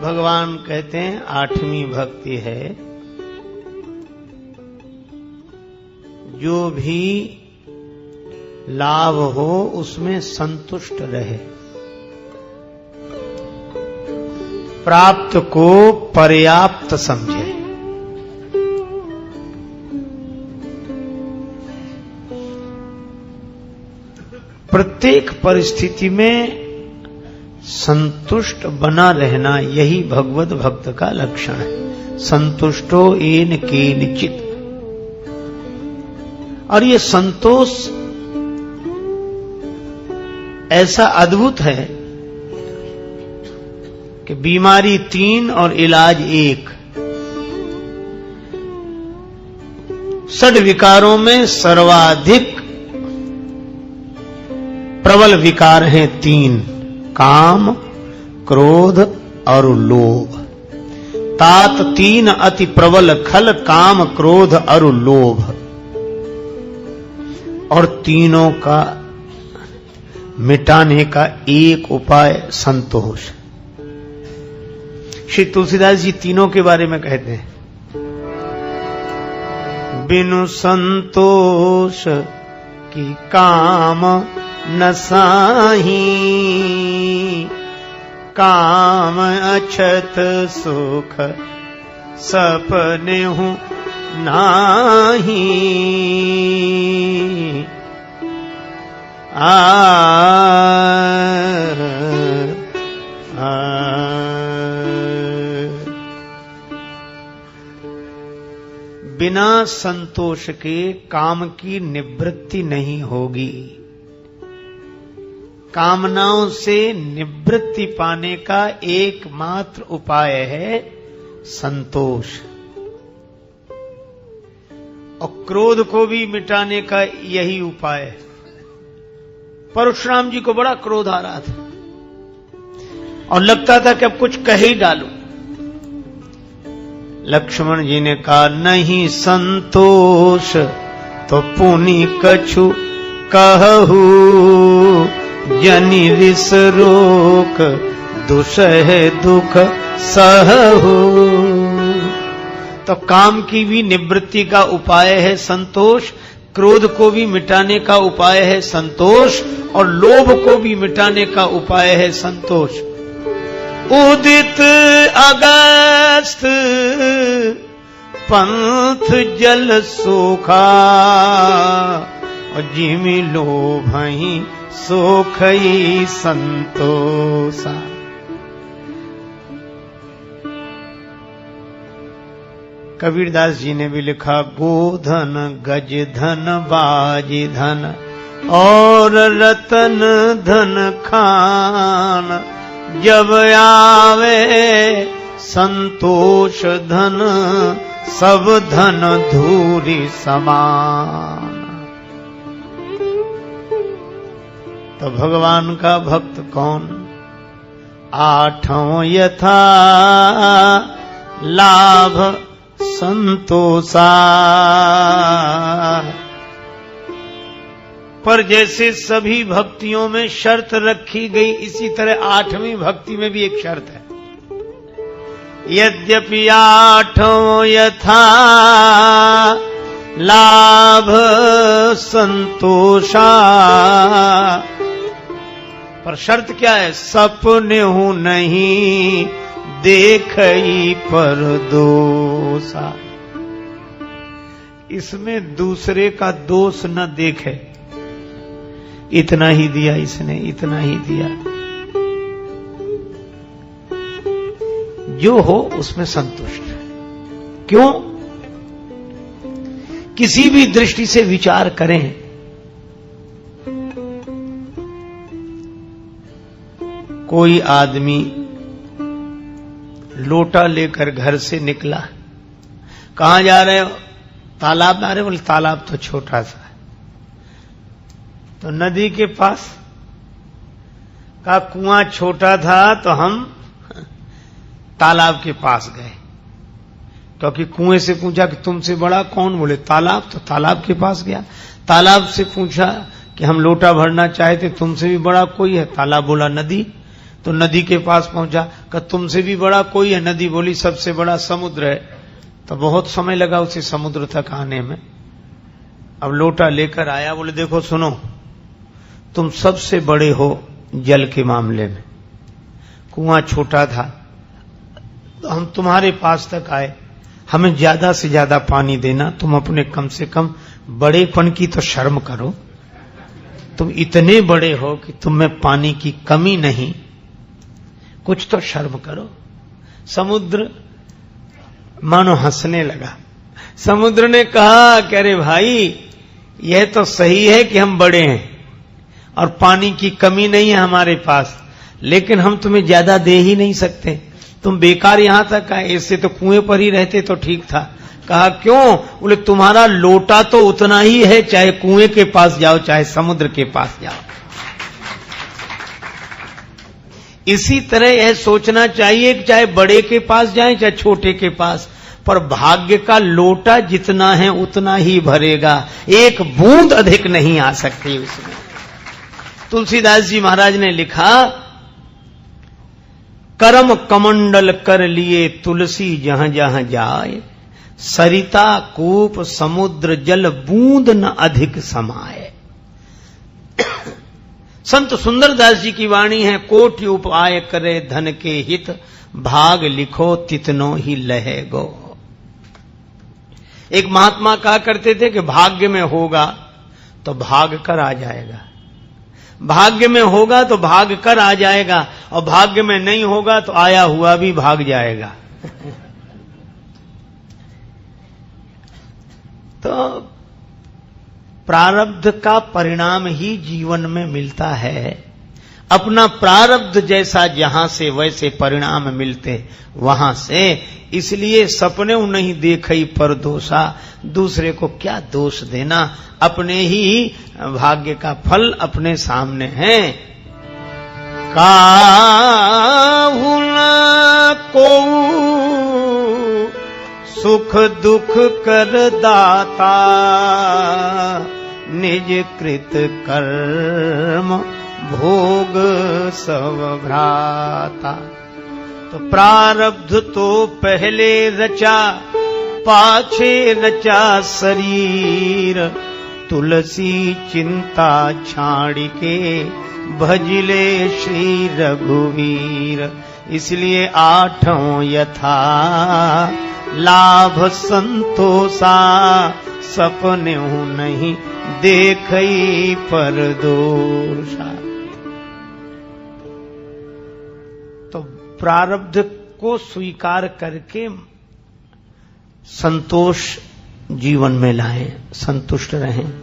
भगवान कहते हैं 8वीं भक्ति है, जो भी लाभ हो उसमें संतुष्ट रहे, प्राप्त को पर्याप्त समझे। प्रत्येक परिस्थिति में संतुष्ट बना रहना, यही भगवत भक्त का लक्षण है। संतुष्टो येन केनचित्। और ये संतोष ऐसा अद्भुत है कि बीमारी 3 और इलाज 1। षड विकारों में सर्वाधिक प्रबल विकार हैं 3, काम, क्रोध और लोभ। तात 3 अति प्रबल खल, काम, क्रोध और लोभ। और तीनों का मिटाने का एक उपाय संतोष। श्री तुलसीदास जी तीनों के बारे में कहते हैं, बिनु संतोष की काम न साही, काम अछत सुख सपने हूँ नाही। बिना संतोष के काम की निवृत्ति नहीं होगी। कामनाओं से निवृत्ति पाने का एकमात्र उपाय है संतोष। और क्रोध को भी मिटाने का यही उपाय है। परशुराम जी को बड़ा क्रोध आ रहा था और लगता था कि अब कुछ कह ही डालूं। लक्ष्मण जी ने कहा, नहीं संतोष तो पुनि कछु कहू, जनि रिस रोक दुसह दुख सहू। तो काम की भी निवृत्ति का उपाय है संतोष, क्रोध को भी मिटाने का उपाय है संतोष, और लोभ को भी मिटाने का उपाय है संतोष। उदित अगस्त पंथ जल सोखा, और जिमि लोभहि सोखई संतोषा। कबीरदास जी ने भी लिखा, गोधन गज धन बाजी धन और रतन धन खान, जब आवे संतोष धन सब धन धूरी समान। तो भगवान का भक्त कौन? 8 यथा लाभ संतोषा। पर जैसे सभी भक्तियों में शर्त रखी गई, इसी तरह 8वीं भक्ति में भी एक शर्त है। यद्यपि 8 यथा लाभ संतोषा, पर शर्त क्या है? सपने हूं नहीं देखई पर दोषा। इसमें दूसरे का दोष न देखे। इतना ही दिया इसने, इतना ही दिया। जो हो उसमें संतुष्ट है। क्यों? किसी भी दृष्टि से विचार करें, कोई आदमी लोटा लेकर घर से निकला, कहां जा रहे हो? तालाब जा रहे हो? बोले तालाब तो छोटा सा है। तो नदी के पास का कुआं छोटा था तो हम तालाब के पास गए, क्योंकि कुएं से पूछा कि तुमसे बड़ा कौन? बोले तालाब। तो तालाब के पास गया। तालाब से पूछा कि हम लोटा भरना चाहते, तुमसे भी बड़ा कोई है? तालाब बोला नदी। तो नदी के पास पहुंचा, कि तुमसे भी बड़ा कोई है? नदी बोली सबसे बड़ा समुद्र है। तो बहुत समय लगा उसे समुद्र तक आने में। अब लोटा लेकर आया, बोले देखो सुनो, तुम सबसे बड़े हो जल के मामले में। कुआं छोटा था तो हम तुम्हारे पास तक आए, हमें ज्यादा से ज्यादा पानी देना, तुम अपने कम से कम बड़ेपन की तो शर्म करो। तुम इतने बड़े हो कि तुम में पानी की कमी नहीं, कुछ तो शर्म करो। समुद्र मानो हंसने लगा। समुद्र ने कहा कि अरे भाई, यह तो सही है कि हम बड़े हैं और पानी की कमी नहीं है हमारे पास, लेकिन हम तुम्हें ज्यादा दे ही नहीं सकते। तुम बेकार यहां तक आए, इससे तो कुएं पर ही रहते तो ठीक था। कहा क्यों? बोले तुम्हारा लोटा तो उतना ही है, चाहे कुएं के पास जाओ चाहे समुद्र के पास जाओ। इसी तरह यह सोचना चाहिए कि चाहे बड़े के पास जाएं चाहे छोटे के पास, पर भाग्य का लोटा जितना है उतना ही भरेगा, एक बूंद अधिक नहीं आ सकती उसमें। तुलसीदास जी महाराज ने लिखा, करम कमंडल कर लिए तुलसी जहां जहां जाए, सरिता कूप समुद्र जल बूंद न अधिक समाए। संत सुंदरदास जी की वाणी है, कोटि उपाय करे धन के हित, भाग लिखो तितनो ही लहे गो। एक महात्मा कहा करते थे कि भाग्य में होगा तो भाग कर आ जाएगा, भाग्य में होगा तो भाग कर आ जाएगा, और भाग्य में नहीं होगा तो आया हुआ भी भाग जाएगा। तो प्रारब्ध का परिणाम ही जीवन में मिलता है। अपना प्रारब्ध जैसा जहां से वैसे परिणाम मिलते वहां से। इसलिए सपने नहीं देखई पर दोषा, दूसरे को क्या दोष देना, अपने ही भाग्य का फल अपने सामने है। काहू न को सुख दुख कर दाता, निज कृत कर्म भोग सब भ्राता। तो प्रारब्ध तो पहले रचा, पाछे रचा शरीर, तुलसी चिंता छाड़ के भजले श्री रघुवीर। इसलिए आठों यथा लाभ संतोषा, सपने नहीं देखई पर दोषा। तो प्रारब्ध को स्वीकार करके संतोष जीवन में लाएं, संतुष्ट रहें।